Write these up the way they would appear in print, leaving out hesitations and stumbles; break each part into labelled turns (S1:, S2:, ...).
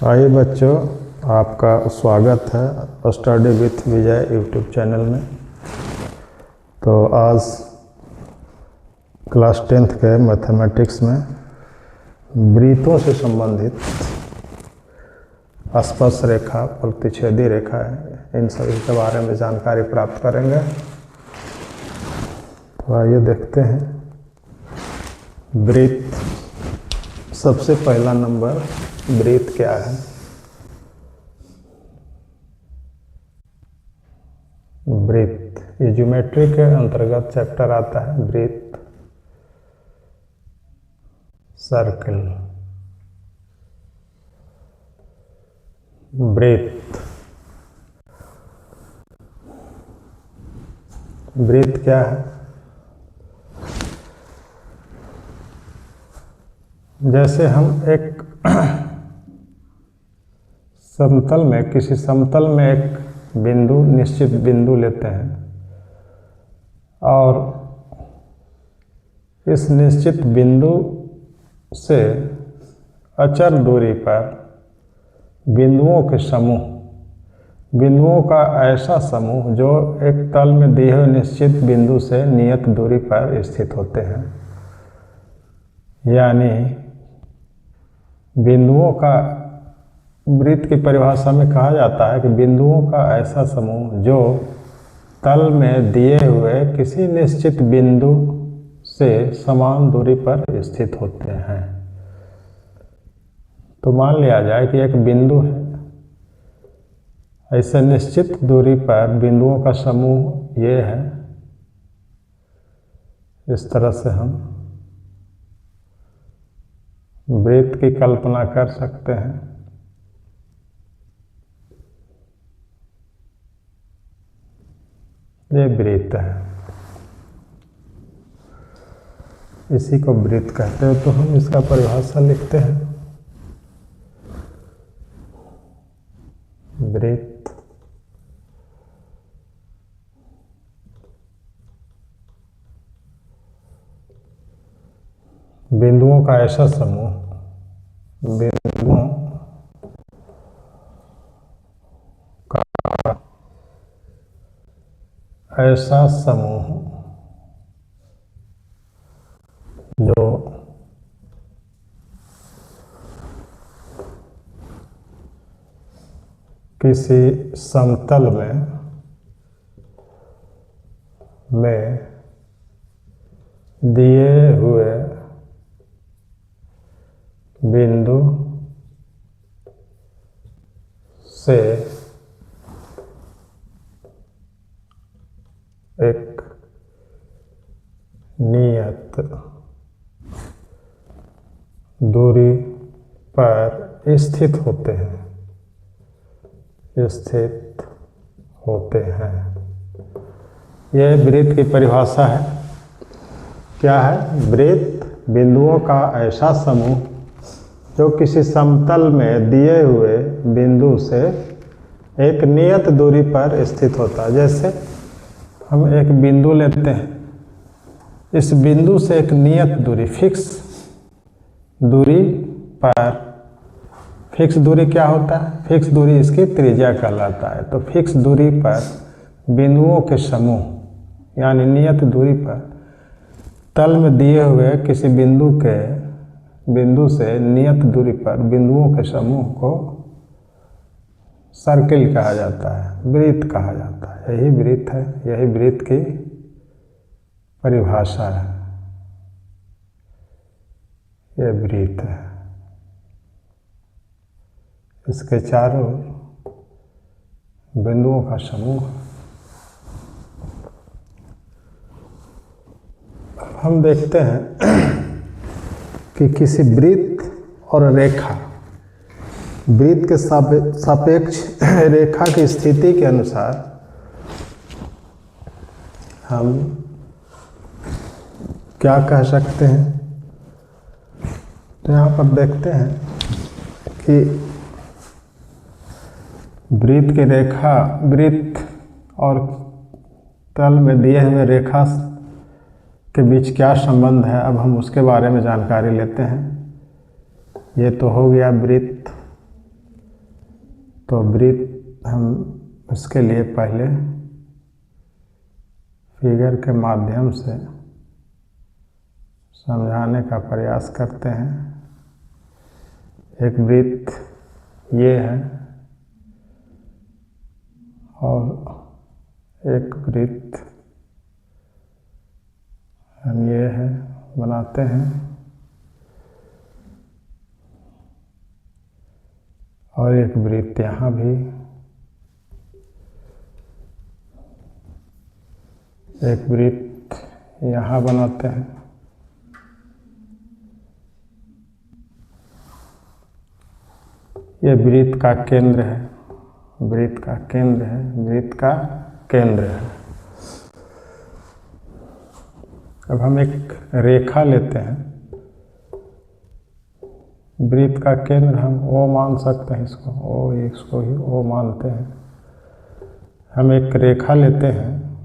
S1: आइए बच्चों, आपका स्वागत है study with Vijay YouTube channel में। तो आज क्लास 10th के मैथमेटिक्स में वृत्तों से संबंधित स्पर्श रेखा, प्रतिच्छेदी रेखा है, इन सभी के बारे में जानकारी प्राप्त करेंगे। तो आइए देखते हैं। वृत्त, सबसे पहला नंबर, वृत्त क्या है? वृत्त ये ज्योमेट्री के अंतर्गत चैप्टर आता है। वृत्त, सर्कल। वृत्त, वृत्त क्या है? जैसे हम एक समतल में, किसी समतल में एक बिंदु, निश्चित बिंदु लेते हैं और इस निश्चित बिंदु से अचर दूरी पर बिंदुओं के समूह, बिंदुओं का ऐसा समूह जो एक तल में दिए हुए निश्चित बिंदु से नियत दूरी पर स्थित होते हैं। यानी बिंदुओं का, वृत्त की परिभाषा में कहा जाता है कि बिंदुओं का ऐसा समूह जो तल में दिए हुए किसी निश्चित बिंदु से समान दूरी पर स्थित होते हैं। तो मान लिया जाए कि एक बिंदु है, ऐसे निश्चित दूरी पर बिंदुओं का समूह ये है। इस तरह से हम वृत्त की कल्पना कर सकते हैं। ये वृत्त है, इसी को वृत्त कहते हैं। तो हम इसका परिभाषा लिखते हैं। वृत्त बिंदुओं का ऐसा समूह, बिंदुओं का ऐसा समूह जो किसी समतल में दिए हुए बिंदु से एक नियत दूरी पर स्थित होते हैं, स्थित होते हैं। यह वृत्त की परिभाषा है। क्या है? वृत्त बिंदुओं का ऐसा समूह जो किसी समतल में दिए हुए बिंदु से एक नियत दूरी पर स्थित होता है। जैसे हम एक बिंदु लेते हैं, इस बिंदु से एक नियत दूरी, फिक्स दूरी पर, फिक्स दूरी क्या होता है? फिक्स दूरी इसकी त्रिज्या कहलाता है। तो फिक्स दूरी पर बिंदुओं के समूह, यानी नियत दूरी पर तल में दिए हुए किसी बिंदु से नियत दूरी पर बिंदुओं के समूह को सर्किल कहा जाता है, वृत्त कहा जाता है। यही वृत्त है, यही वृत्त की परिभाषा है। यह वृत्त है, इसके चारों बिंदुओं का समूह। हम देखते हैं कि किसी वृत्त और रेखा, वृत्त के सापेक्ष रेखा की स्थिति के अनुसार हम क्या कह सकते हैं। तो यहाँ पर देखते हैं कि वृत्त की रेखा, वृत्त और तल में दिए हुए रेखा के बीच क्या संबंध है, अब हम उसके बारे में जानकारी लेते हैं। ये तो हो गया वृत्त। तो वृत्त हम उसके लिए पहले फिगर के माध्यम से समझाने का प्रयास करते हैं। एक वृत्त ये है और एक वृत्त हम ये है बनाते हैं, और एक वृत्त यहाँ भी, एक वृत्त यहाँ बनाते हैं। ये वृत्त का केंद्र है, वृत्त का केंद्र है, वृत्त का केंद्र है। अब हम एक रेखा लेते हैं, वृत्त का केंद्र हम O मान सकते हैं, इसको ही O मानते हैं। हम एक रेखा लेते हैं,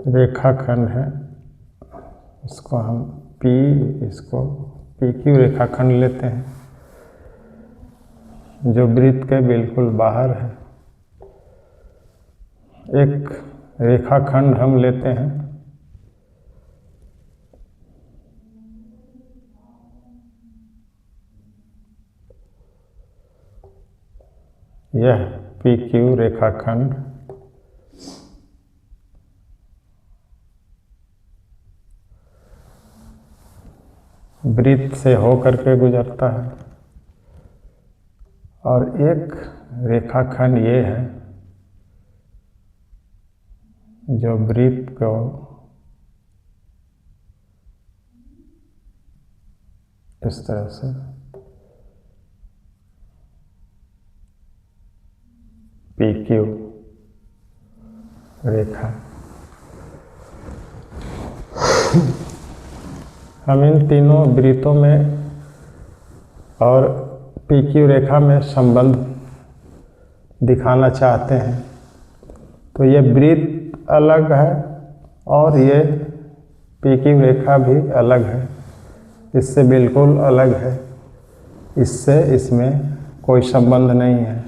S1: रेखाखंड है, इसको हम इसको PQ रेखाखंड लेते हैं, जो वृत्त के बिल्कुल बाहर है। एक रेखाखंड हम लेते हैं, यह PQ रेखाखंड वृत्त से होकर के गुजरता है, और एक रेखाखंड ये है जो वृत्त को इस तरह से PQ रेखा। हम इन तीनों वृत्तों में और PQ रेखा में संबंध दिखाना चाहते हैं। तो ये वृत्त अलग है और ये PQ रेखा भी अलग है, इससे बिल्कुल अलग है, इससे इसमें कोई संबंध नहीं है।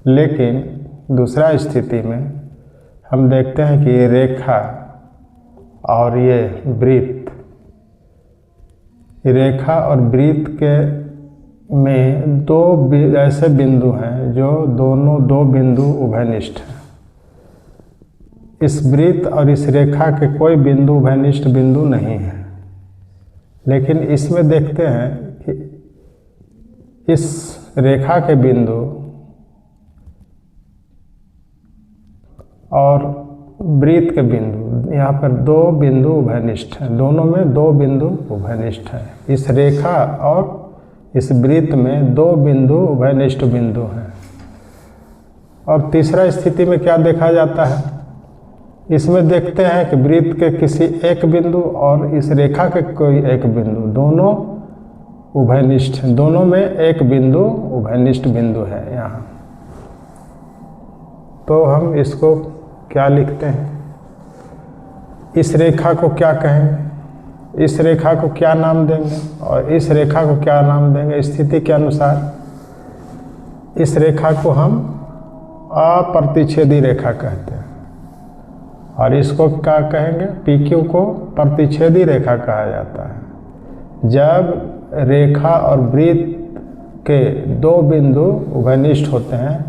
S1: लेकिन दूसरा स्थिति में हम देखते हैं कि ये रेखा और ये वृत्त, रेखा और वृत्त के में दो ऐसे बिंदु हैं जो दोनों दो बिंदु उभयनिष्ठ हैं। इस वृत्त और इस रेखा के कोई बिंदु उभयनिष्ठ बिंदु नहीं है, लेकिन इसमें देखते हैं कि इस रेखा के बिंदु और वृत्त के बिंदु, यहाँ पर दो बिंदु उभयनिष्ठ हैं, दोनों में दो बिंदु उभयनिष्ठ हैं। इस रेखा और इस वृत्त में दो बिंदु उभयनिष्ठ बिंदु हैं। और तीसरा स्थिति में क्या देखा जाता है, इसमें देखते हैं कि वृत्त के किसी एक बिंदु और इस रेखा के कोई एक बिंदु, दोनों उभयनिष्ठ हैं, दोनों में एक बिंदु उभयनिष्ठ बिंदु है यहाँ। तो हम इसको क्या लिखते हैं, इस रेखा को क्या कहेंगे, इस रेखा को क्या नाम देंगे और इस रेखा को क्या नाम देंगे। स्थिति के अनुसार इस रेखा को हम अप्रतिच्छेदी रेखा कहते हैं और इसको क्या कहेंगे, PQ को प्रतिच्छेदी रेखा कहा जाता है। जब रेखा और वृत्त के दो बिंदु उभयनिष्ठ होते हैं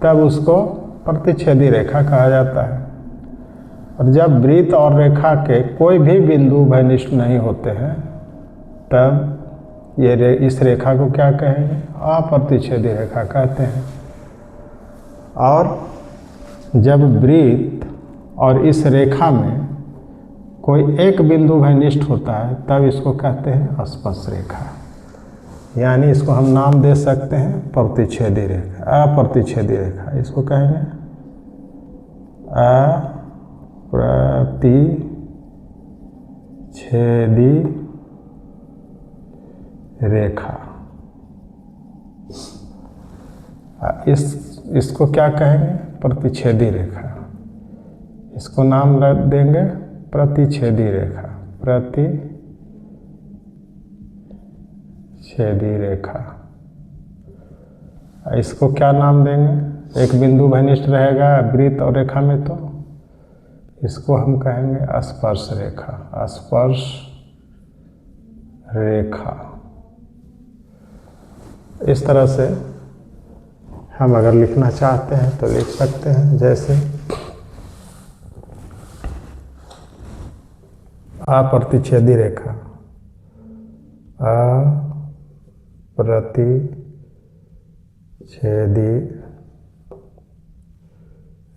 S1: तब उसको प्रतिच्छेदी रेखा कहा जाता है, और जब वृत्त और रेखा के कोई भी बिंदु उभयनिष्ठ नहीं होते हैं तब ये इस रेखा को क्या कहेंगे, अप्रतिच्छेदी रेखा कहते हैं। और जब वृत्त और इस रेखा में कोई एक बिंदु उभयनिष्ठ होता है तब इसको कहते हैं स्पर्श रेखा, यानी इसको हम नाम दे सकते हैं प्रतिच्छेदी रेखा, अप्रतिच्छेदी रेखा। इसको कहेंगे अप्रतिच्छेदी रेखा। इसको क्या कहेंगे, प्रतिच्छेदी रेखा। इसको नाम देंगे प्रतिच्छेदी रेखा, प्रतिच्छेदी रेखा। इसको क्या नाम देंगे? एक बिंदु घनिष्ठ रहेगा वृत्त और रेखा में, तो इसको हम कहेंगे स्पर्श रेखा। स्पर्श रेखा। इस तरह से हम अगर लिखना चाहते हैं तो लिख सकते हैं, जैसे अप्रतिच्छेदी रेखा। अप्रतिच्छेदी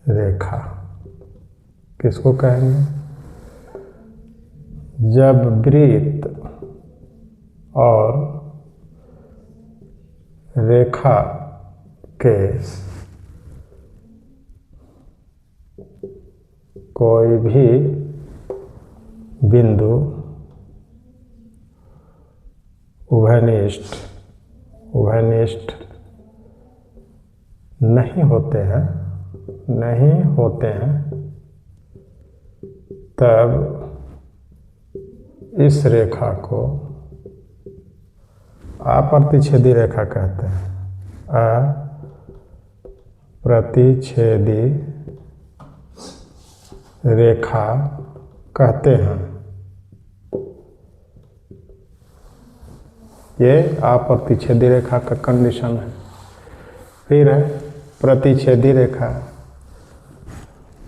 S1: रेखा किसको कहेंगे? जब वृत्त और रेखा के कोई भी बिंदु उभयनिष्ठ नहीं होते हैं, तब इस रेखा को अप्रतिच्छेदी रेखा कहते हैं। अप्रतिच्छेदी रेखा कहते हैं। ये अप्रतिच्छेदी रेखा का कंडीशन है। फिर है प्रतिच्छेदी रेखा।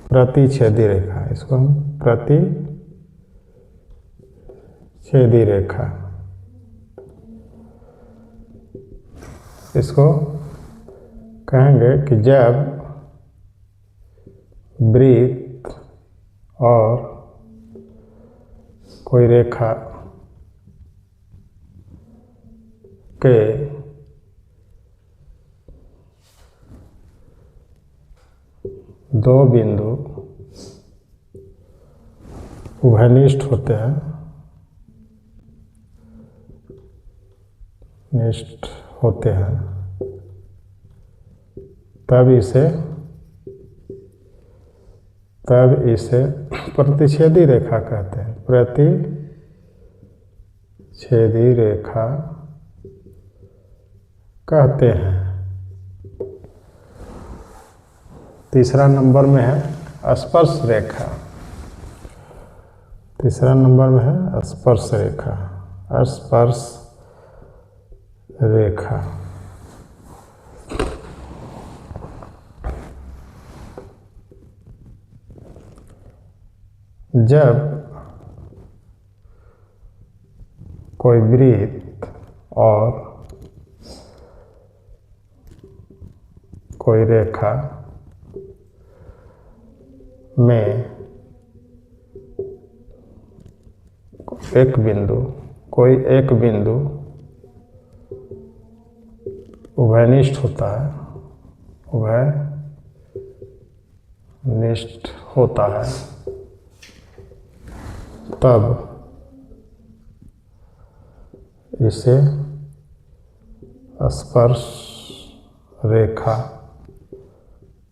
S1: प्रतिच्छेदी रेखा, इसको हम प्रतिच्छेदी रेखा, इसको कहेंगे कि जब वृत्त और कोई रेखा के दो बिंदु उभयनिष्ठ होते हैं, तब इसे प्रतिच्छेदी रेखा कहते हैं। प्रतिच्छेदी रेखा कहते हैं। तीसरा नंबर में है स्पर्श रेखा। तीसरा नंबर में है स्पर्श रेखा। स्पर्श रेखा जब कोई वृत्त और कोई रेखा में कोई एक बिंदु उभयनिष्ठ होता है, तब इसे स्पर्श रेखा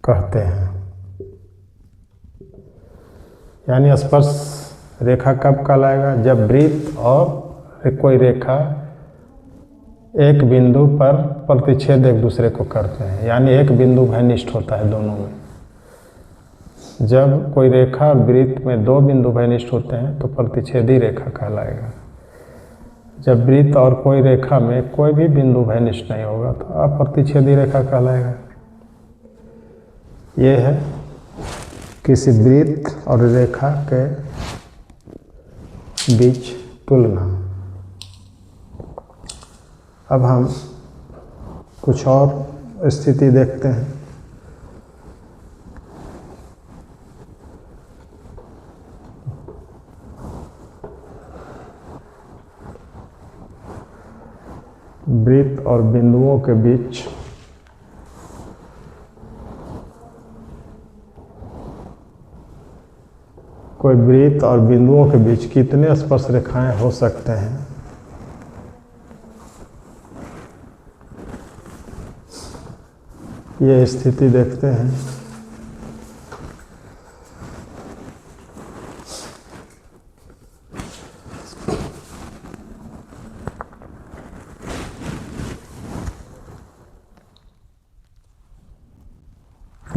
S1: कहते हैं। यानी स्पर्श रेखा कब कहलाएगा? जब वृत्त और कोई रेखा एक बिंदु पर प्रतिच्छेद एक दूसरे को करते हैं, यानी एक बिंदु घनिष्ठ होता है दोनों में। जब कोई रेखा वृत्त में दो बिंदु घनिष्ठ होते हैं तो प्रतिच्छेदी रेखा कहलाएगा। जब वृत्त और कोई रेखा में कोई भी बिंदु घनिष्ठ नहीं होगा तो अप्रतिच्छेदी रेखा कहलाएगा। ये है किसी वृत्त और रेखा के बीच तुलना। अब हम कुछ और स्थिति देखते हैं। वृत्त और बिंदुओं के बीच कोई वृत्त और बिंदुओं के बीच कितने स्पर्श रेखाएं हो सकते हैं? ये स्थिति देखते हैं।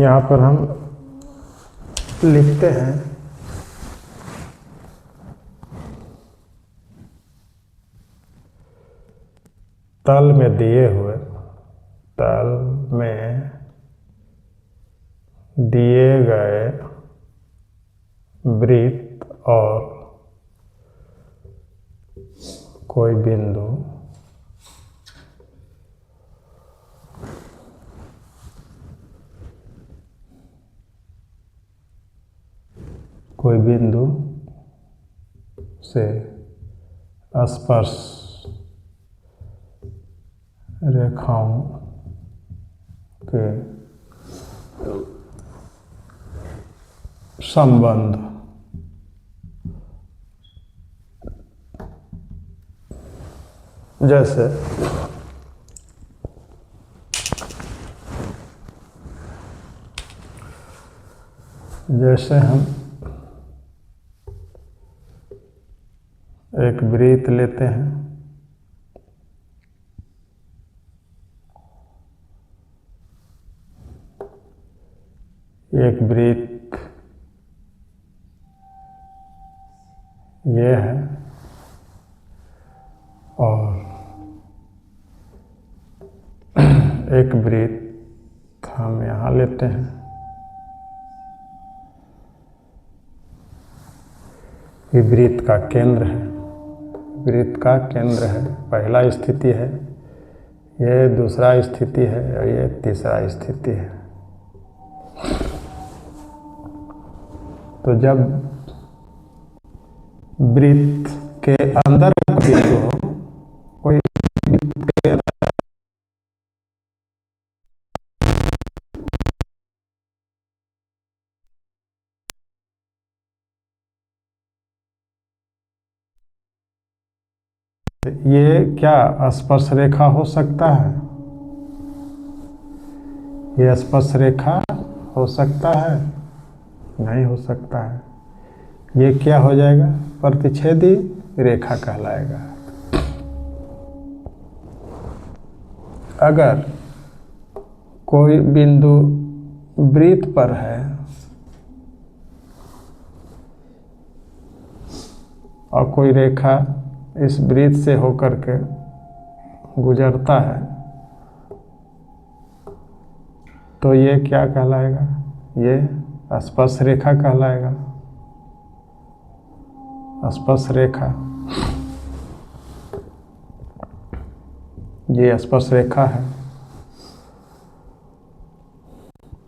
S1: यहाँ पर हम लिखते हैं तल में दिए हुए, तल में दिए गए वृत्त और कोई बिंदु से स्पर्श रेखाओं के संबंध जैसे हम एक वृत्त लेते हैं, एक वृत्त ये है और एक वृत्त हम यहाँ लेते हैं। ये वृत्त का केंद्र है, वृत्त का केंद्र है, पहला स्थिति है, ये दूसरा स्थिति है और ये तीसरा स्थिति है। तो जब वृत्त के अंदर कोई वृत्त के ये क्या स्पर्श रेखा हो सकता है? ये स्पर्श रेखा हो सकता है? नहीं हो सकता है। ये क्या हो जाएगा? प्रतिच्छेदी रेखा कहलाएगा। अगर कोई बिंदु वृत्त पर है और कोई रेखा इस वृत्त से होकर के गुजरता है, तो ये क्या कहलाएगा? ये स्पर्श रेखा कहलाएगा। स्पर्श रेखा, ये स्पर्श रेखा है।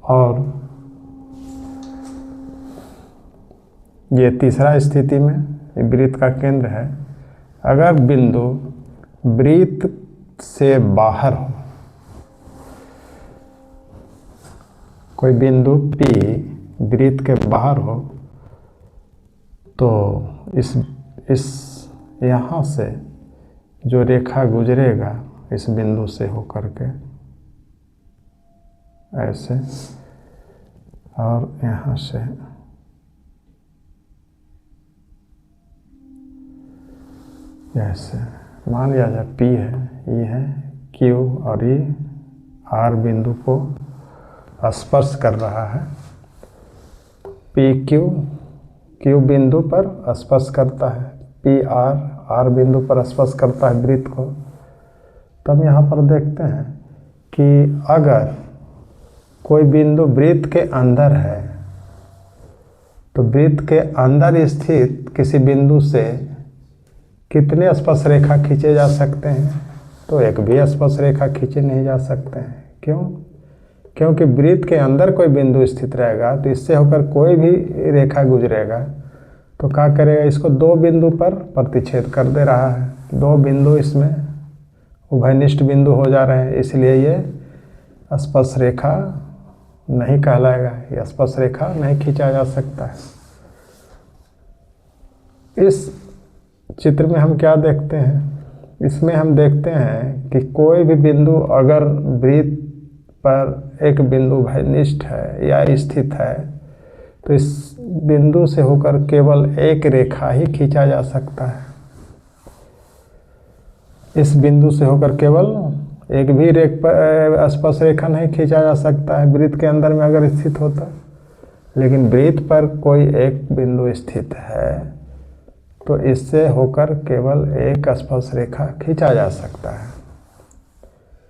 S1: और ये तीसरा स्थिति में वृत्त का केंद्र है। अगर बिंदु वृत्त से बाहर हो, कोई बिंदु P वृत्त के बाहर हो, तो इस यहाँ से जो रेखा गुजरेगा इस बिंदु से होकर के ऐसे, और यहाँ से ऐसे, मान लिया जाए P है, E है, Q और E R बिंदु को स्पर्श कर रहा है। Q बिंदु पर स्पर्श करता है, R बिंदु पर स्पर्श करता है वृत्त को। तब यहाँ पर देखते हैं कि अगर कोई बिंदु वृत्त के अंदर है, तो वृत्त के अंदर स्थित किसी बिंदु से कितने स्पर्श रेखा खींचे जा सकते हैं? तो एक भी स्पर्श रेखा खींचे नहीं जा सकते हैं। क्यों? क्योंकि वृत्त के अंदर कोई बिंदु स्थित रहेगा तो इससे होकर कोई भी रेखा गुजरेगा तो क्या करेगा? इसको दो बिंदु पर प्रतिच्छेद कर दे रहा है। दो बिंदु इसमें उभयनिष्ठ बिंदु हो जा रहे हैं, इसलिए ये स्पर्श रेखा नहीं कहलाएगा। ये स्पर्श रेखा नहीं खींचा जा सकता है। इस चित्र में हम क्या देखते हैं? इसमें हम देखते हैं कि कोई भी बिंदु अगर वृत्त पर एक बिंदु उभयनिष्ठ है या स्थित है, तो इस बिंदु से होकर केवल एक रेखा ही खींचा जा सकता है। इस बिंदु से होकर केवल एक भी स्पर्श रेखा नहीं खींचा जा सकता है वृत्त के अंदर में अगर स्थित होता, लेकिन वृत्त पर कोई एक बिंदु स्थित है तो इससे होकर केवल एक स्पर्श रेखा खींचा जा सकता है।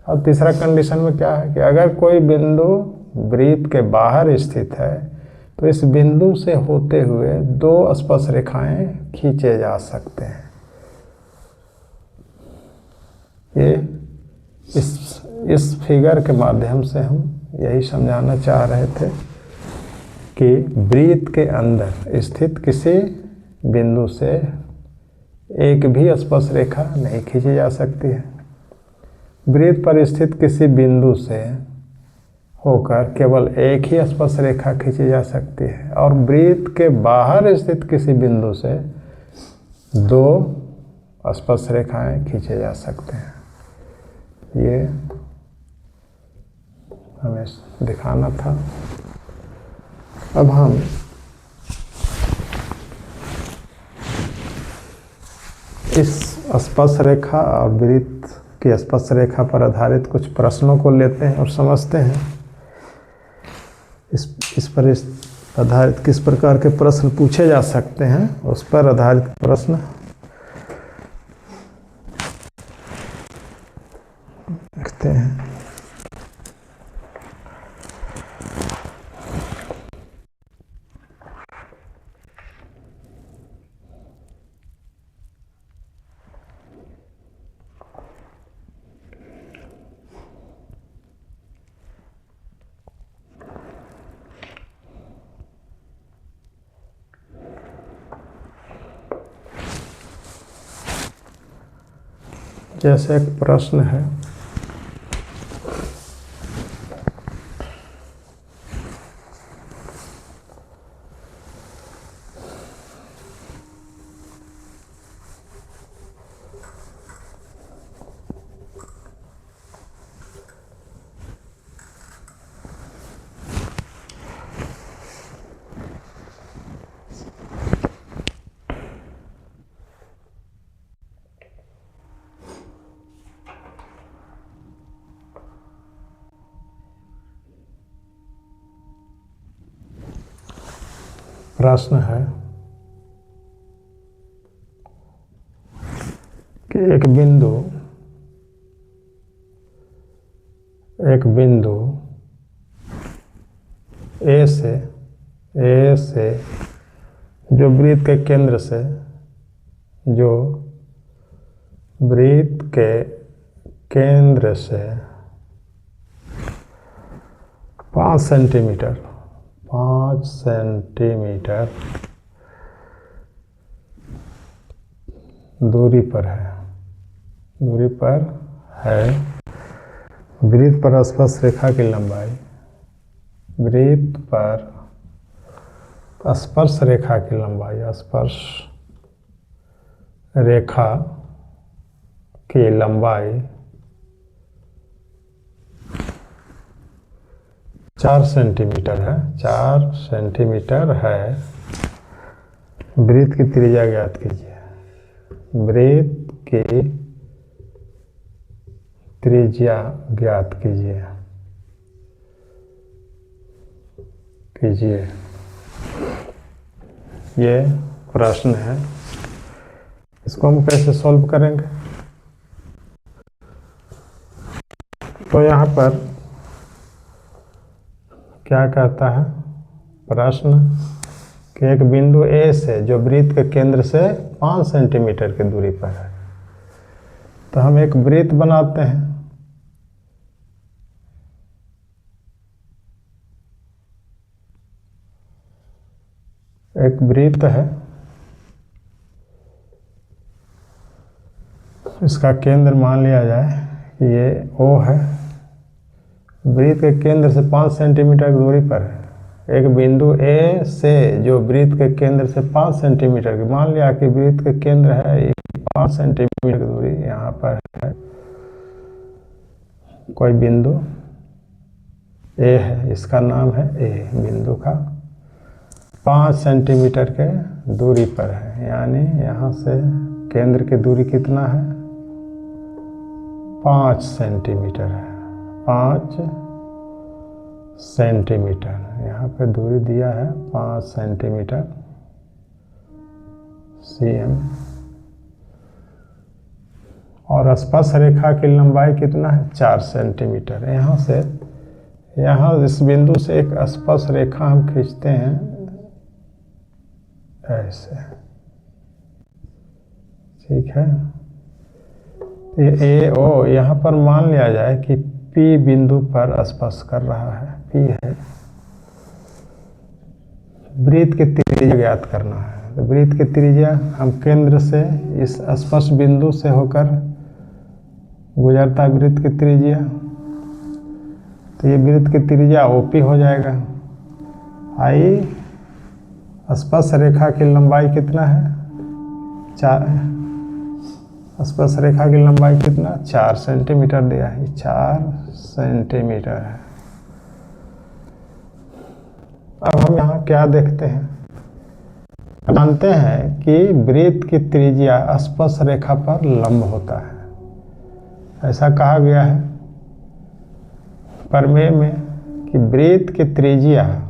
S1: और तीसरा कंडीशन में क्या है कि अगर कोई बिंदु वृत्त के बाहर स्थित है तो इस बिंदु से होते हुए दो स्पर्श रेखाएं खींचे जा सकते हैं। ये इस फिगर के माध्यम से हम यही समझाना चाह रहे थे कि वृत्त के अंदर स्थित किसी बिंदु से एक भी स्पर्श रेखा नहीं खींची जा सकती है। वृत्त पर स्थित किसी बिंदु से होकर केवल एक ही स्पर्श रेखा खींची जा सकती है और वृत्त के बाहर स्थित किसी बिंदु से दो स्पर्श रेखाएं खींचे जा सकते हैं। ये हमें दिखाना था। अब हम इस स्पर्श रेखा और वृत्त की स्पर्श रेखा पर आधारित कुछ प्रश्नों को लेते हैं और समझते हैं इस पर आधारित किस प्रकार के प्रश्न पूछे जा सकते हैं, उस पर आधारित प्रश्न देखते हैं। जैसे एक प्रश्न है, कि एक बिंदु ए से जो वृत्त के केंद्र से 5 सेंटीमीटर दूरी पर है। वृत्त पर स्पर्श रेखा की लंबाई, वृत्त पर स्पर्श रेखा की लंबाई, स्पर्श रेखा की लंबाई 4 सेंटीमीटर है। 4 सेंटीमीटर है। वृत्त की त्रिज्या ज्ञात कीजिए। वृत्त की त्रिज्या ज्ञात कीजिए। ये प्रश्न है, इसको हम कैसे सॉल्व करेंगे? तो यहाँ पर क्या कहता है प्रश्न कि एक बिंदु ए से जो वृत्त के केंद्र से 5 सेंटीमीटर की दूरी पर है, तो हम एक वृत्त बनाते हैं। एक वृत्त है, इसका केंद्र मान लिया जाए कि ये O है। वृत्त के केंद्र से 5 सेंटीमीटर की दूरी पर है। एक बिंदु ए से जो वृत्त के केंद्र से 5 सेंटीमीटर की, मान लिया कि वृत्त के केंद्र है 5 सेंटीमीटर की दूरी यहाँ पर है। कोई बिंदु ए है, इसका नाम है ए, बिंदु का 5 सेंटीमीटर के दूरी पर है। यानी यहाँ से केंद्र की दूरी कितना है? 5 सेंटीमीटर है, 5 सेंटीमीटर। यहाँ पे दूरी दिया है 5 सेंटीमीटर cm। और स्पर्श रेखा की लंबाई कितना है? 4 सेंटीमीटर। यहाँ से यहाँ इस बिंदु से एक स्पर्श रेखा हम खींचते हैं ऐसे, ठीक है। ये ए ओ यहाँ पर मान लिया जाए कि P बिंदु पर स्पर्श कर रहा है, P है। वृत्त की त्रिज्या ज्ञात करना है, तो वृत्त की त्रिज्या हम केंद्र से इस स्पर्श बिंदु से होकर गुजरता वृत्त की त्रिज्या, तो ये वृत्त की त्रिज्या OP हो जाएगा। आई स्पर्श रेखा की लंबाई कितना है? 4। स्पर्श रेखा की लंबाई कितना? 4 सेंटीमीटर दिया है, 4 सेंटीमीटर है। अब हम यहाँ क्या देखते हैं? जानते हैं कि वृत्त की त्रिज्या स्पर्श रेखा पर लंब होता है, ऐसा कहा गया है प्रमेय में कि वृत्त की त्रिज्या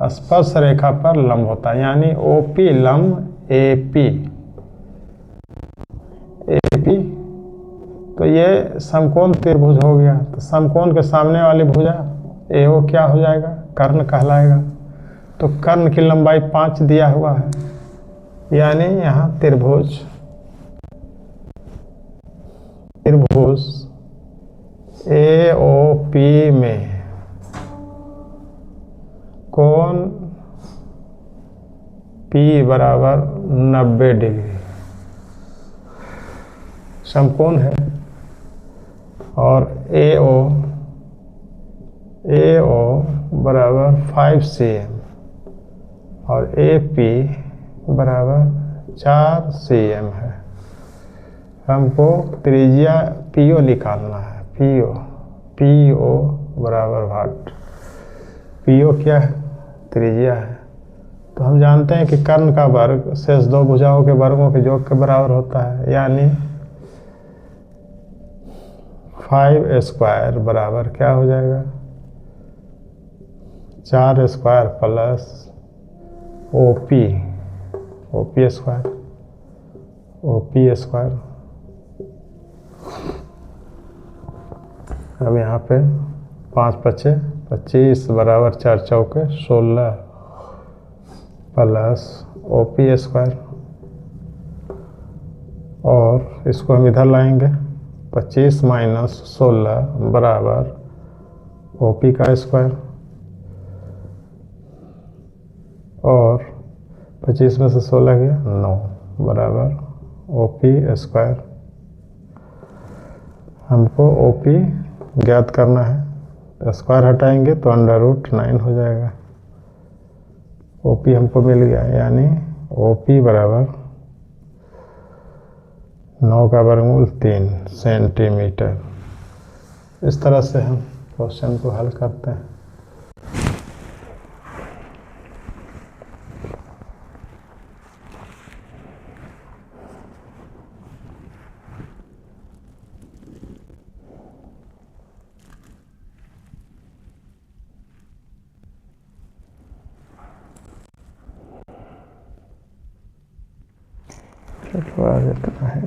S1: स्पर्श रेखा पर लंब होता है, यानी OP लंब AP। तो ये समकोण त्रिभुज हो गया, तो समकोण के सामने वाली भुजा AO क्या हो जाएगा? कर्ण कहलाएगा। तो कर्ण की लंबाई 5 दिया हुआ है, यानी यहाँ त्रिभुज AOP में कोण P बराबर 90 डिग्री समकोण है। और AO बराबर 5 cm और AP बराबर 4 cm है। हमको त्रिज्या PO निकालना है, PO बराबर वाट। PO क्या है? त्रिज्या है। तो हम जानते हैं कि कर्ण का वर्ग शेष दो भुजाओं के वर्गों के योग के बराबर होता है, यानी 5 स्क्वायर बराबर क्या हो जाएगा? 4 स्क्वायर प्लस OP स्क्वायर। अब यहाँ पे 5 पचे 25 बराबर 4 चौके 16 प्लस OP स्क्वायर, और इसको हम इधर लाएंगे 25 माइनस 16 बराबर OP का स्क्वायर, और 25 में से 16 गया 9 बराबर OP स्क्वायर। हमको OP ज्ञात करना है, स्क्वायर हटाएंगे तो √9 हो जाएगा। OP हमको मिल गया, यानी OP बराबर 9 का वर्गमूल 3 सेंटीमीटर। इस तरह से हम क्वेश्चन को हल करते हैं। चलो आज इतना है।